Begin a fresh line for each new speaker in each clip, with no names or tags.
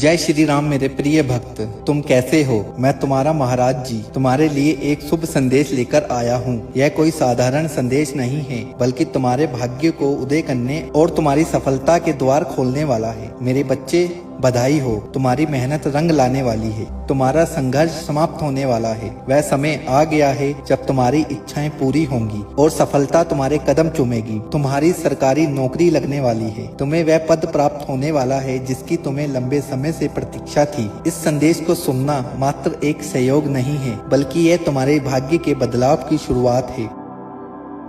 जय श्री राम मेरे प्रिय भक्त, तुम कैसे हो। मैं तुम्हारा महाराज जी तुम्हारे लिए एक शुभ संदेश लेकर आया हूँ। यह कोई साधारण संदेश नहीं है, बल्कि तुम्हारे भाग्य को उदय करने और तुम्हारी सफलता के द्वार खोलने वाला है। मेरे बच्चे, बधाई हो, तुम्हारी मेहनत रंग लाने वाली है। तुम्हारा संघर्ष समाप्त होने वाला है। वह समय आ गया है जब तुम्हारी इच्छाएं पूरी होंगी और सफलता तुम्हारे कदम चूमेगी। तुम्हारी सरकारी नौकरी लगने वाली है। तुम्हें वह पद प्राप्त होने वाला है जिसकी तुम्हें लंबे समय से प्रतीक्षा थी। इस संदेश को सुनना मात्र एक सहयोग नहीं है, बल्कि यह तुम्हारे भाग्य के बदलाव की शुरुआत है।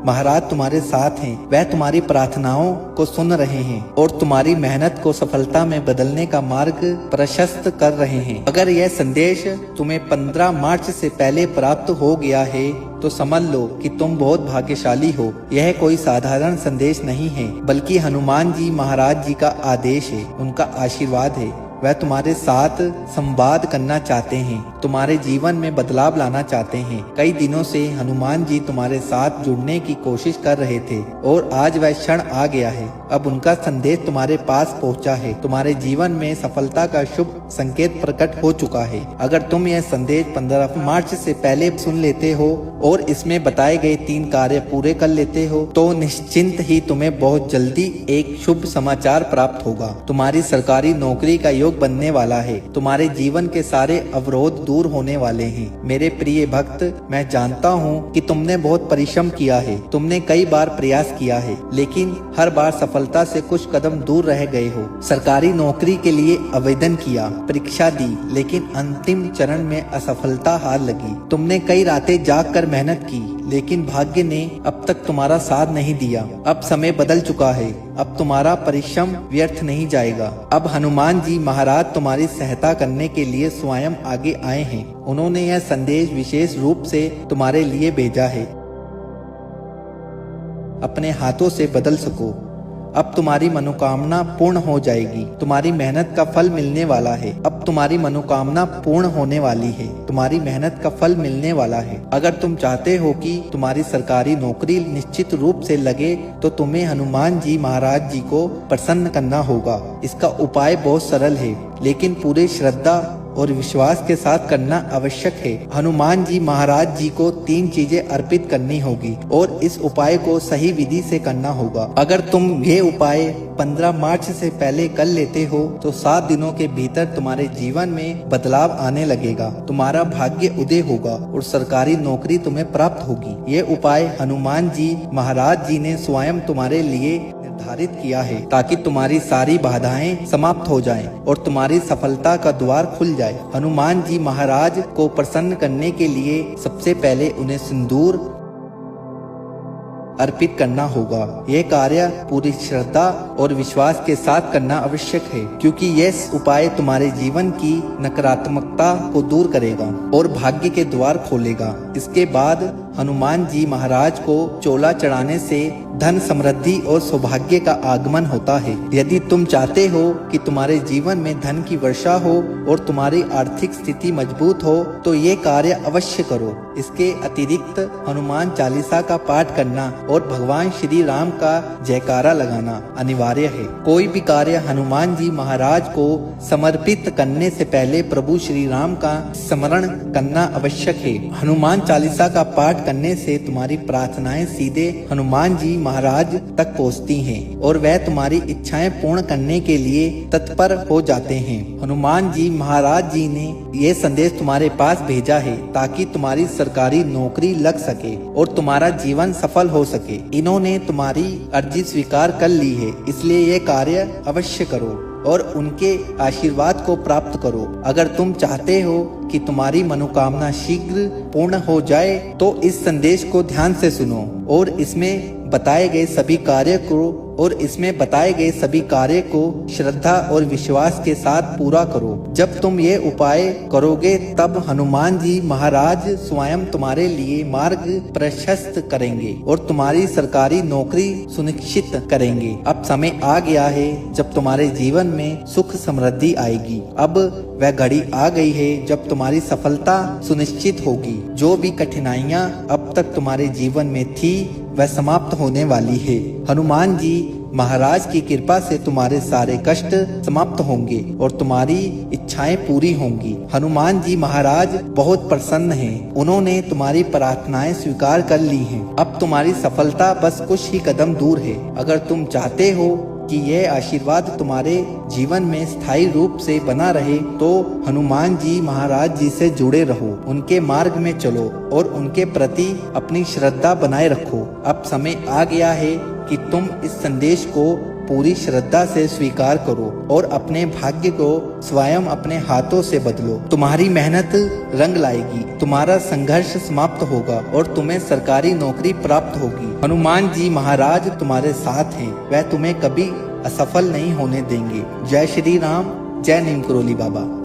महाराज तुम्हारे साथ हैं, वह तुम्हारी प्रार्थनाओं को सुन रहे हैं और तुम्हारी मेहनत को सफलता में बदलने का मार्ग प्रशस्त कर रहे हैं। अगर यह संदेश तुम्हें 15 मार्च से पहले प्राप्त हो गया है तो समझ लो कि तुम बहुत भाग्यशाली हो। यह कोई साधारण संदेश नहीं है, बल्कि हनुमान जी महाराज जी का आदेश है, उनका आशीर्वाद है। वह तुम्हारे साथ संवाद करना चाहते हैं, तुम्हारे जीवन में बदलाव लाना चाहते हैं। कई दिनों से हनुमान जी तुम्हारे साथ जुड़ने की कोशिश कर रहे थे और आज वह क्षण आ गया है। अब उनका संदेश तुम्हारे पास पहुंचा है। तुम्हारे जीवन में सफलता का शुभ संकेत प्रकट हो चुका है। अगर तुम यह संदेश 15 मार्च से पहले सुन लेते हो और इसमें बताए गए 3 कार्य पूरे कर लेते हो तो निश्चिंत ही तुम्हें बहुत जल्दी एक शुभ समाचार प्राप्त होगा। तुम्हारी सरकारी नौकरी का योग बनने वाला है। तुम्हारे जीवन के सारे अवरोध दूर होने वाले हैं। मेरे प्रिय भक्त, मैं जानता हूँ कि तुमने बहुत परिश्रम किया है। तुमने कई बार प्रयास किया है, लेकिन हर बार सफलता से कुछ कदम दूर रह गए हो। सरकारी नौकरी के लिए आवेदन किया, परीक्षा दी, लेकिन अंतिम चरण में असफलता हार लगी। तुमने कई रातें जागकर मेहनत की, लेकिन भाग्य ने अब तक तुम्हारा साथ नहीं दिया। अब समय बदल चुका है। अब तुम्हारा परिश्रम व्यर्थ नहीं जाएगा। अब हनुमान जी महाराज तुम्हारी सहायता करने के लिए स्वयं आगे आए हैं। उन्होंने यह संदेश विशेष रूप से तुम्हारे लिए भेजा है। अपने हाथों से बदल सको। अब तुम्हारी मनोकामना पूर्ण हो जाएगी। तुम्हारी मेहनत का फल मिलने वाला है। अब तुम्हारी मनोकामना पूर्ण होने वाली है। तुम्हारी मेहनत का फल मिलने वाला है। अगर तुम चाहते हो कि तुम्हारी सरकारी नौकरी निश्चित रूप से लगे तो तुम्हें हनुमान जी महाराज जी को प्रसन्न करना होगा। इसका उपाय बहुत सरल है, लेकिन पूरे श्रद्धा और विश्वास के साथ करना आवश्यक है। हनुमान जी महाराज जी को 3 चीजें अर्पित करनी होगी और इस उपाय को सही विधि से करना होगा। अगर तुम ये उपाय 15 मार्च से पहले कर लेते हो तो 7 दिनों के भीतर तुम्हारे जीवन में बदलाव आने लगेगा। तुम्हारा भाग्य उदय होगा और सरकारी नौकरी तुम्हें प्राप्त होगी। ये उपाय हनुमान जी महाराज जी ने स्वयं तुम्हारे लिए निर्धारित किया है, ताकि तुम्हारी सारी बाधाएं समाप्त हो जाएं और तुम्हारी सफलता का द्वार खुल जाए। हनुमान जी महाराज को प्रसन्न करने के लिए सबसे पहले उन्हें सिंदूर अर्पित करना होगा। यह कार्य पूरी श्रद्धा और विश्वास के साथ करना आवश्यक है, क्योंकि यह उपाय तुम्हारे जीवन की नकारात्मकता को दूर करेगा और भाग्य के द्वार खोलेगा। इसके बाद हनुमान जी महाराज को चोला चढ़ाने से धन, समृद्धि और सौभाग्य का आगमन होता है। यदि तुम चाहते हो कि तुम्हारे जीवन में धन की वर्षा हो और तुम्हारी आर्थिक स्थिति मजबूत हो तो ये कार्य अवश्य करो। इसके अतिरिक्त हनुमान चालीसा का पाठ करना और भगवान श्री राम का जयकारा लगाना अनिवार्य है। कोई भी कार्य हनुमान जी महाराज को समर्पित करने से पहले प्रभु श्री राम का स्मरण करना आवश्यक है। हनुमान चालीसा का पाठ करने से तुम्हारी प्रार्थनाएं सीधे हनुमान जी महाराज तक पहुंचती हैं और वह तुम्हारी इच्छाएं पूर्ण करने के लिए तत्पर हो जाते हैं। हनुमान जी महाराज जी ने ये संदेश तुम्हारे पास भेजा है ताकि तुम्हारी सरकारी नौकरी लग सके और तुम्हारा जीवन सफल हो सके। इन्होंने तुम्हारी अर्जी स्वीकार कर ली है, इसलिए ये कार्य अवश्य करो और उनके आशीर्वाद को प्राप्त करो। अगर तुम चाहते हो कि तुम्हारी मनोकामना शीघ्र पूर्ण हो जाए तो इस संदेश को ध्यान से सुनो और इसमें बताए गए सभी कार्य को श्रद्धा और विश्वास के साथ पूरा करो। जब तुम ये उपाय करोगे तब हनुमान जी महाराज स्वयं तुम्हारे लिए मार्ग प्रशस्त करेंगे और तुम्हारी सरकारी नौकरी सुनिश्चित करेंगे। अब समय आ गया है जब तुम्हारे जीवन में सुख समृद्धि आएगी। अब वह घड़ी आ गई है जब तुम्हारी सफलता सुनिश्चित होगी। जो भी कठिनाइयां अब तक तुम्हारे जीवन में थी वह समाप्त होने वाली है। हनुमान जी महाराज की कृपा से तुम्हारे सारे कष्ट समाप्त होंगे और तुम्हारी इच्छाएं पूरी होंगी। हनुमान जी महाराज बहुत प्रसन्न हैं। उन्होंने तुम्हारी प्रार्थनाएं स्वीकार कर ली हैं। अब तुम्हारी सफलता बस कुछ ही कदम दूर है। अगर तुम चाहते हो कि यह आशीर्वाद तुम्हारे जीवन में स्थायी रूप से बना रहे तो हनुमान जी महाराज जी से जुड़े रहो, उनके मार्ग में चलो और उनके प्रति अपनी श्रद्धा बनाए रखो। अब समय आ गया है कि तुम इस संदेश को पूरी श्रद्धा से स्वीकार करो और अपने भाग्य को स्वयं अपने हाथों से बदलो। तुम्हारी मेहनत रंग लाएगी, तुम्हारा संघर्ष समाप्त होगा और तुम्हें सरकारी नौकरी प्राप्त होगी। हनुमान जी महाराज तुम्हारे साथ हैं, वह तुम्हें कभी असफल नहीं होने देंगे। जय श्री राम, जय नीम करोली बाबा।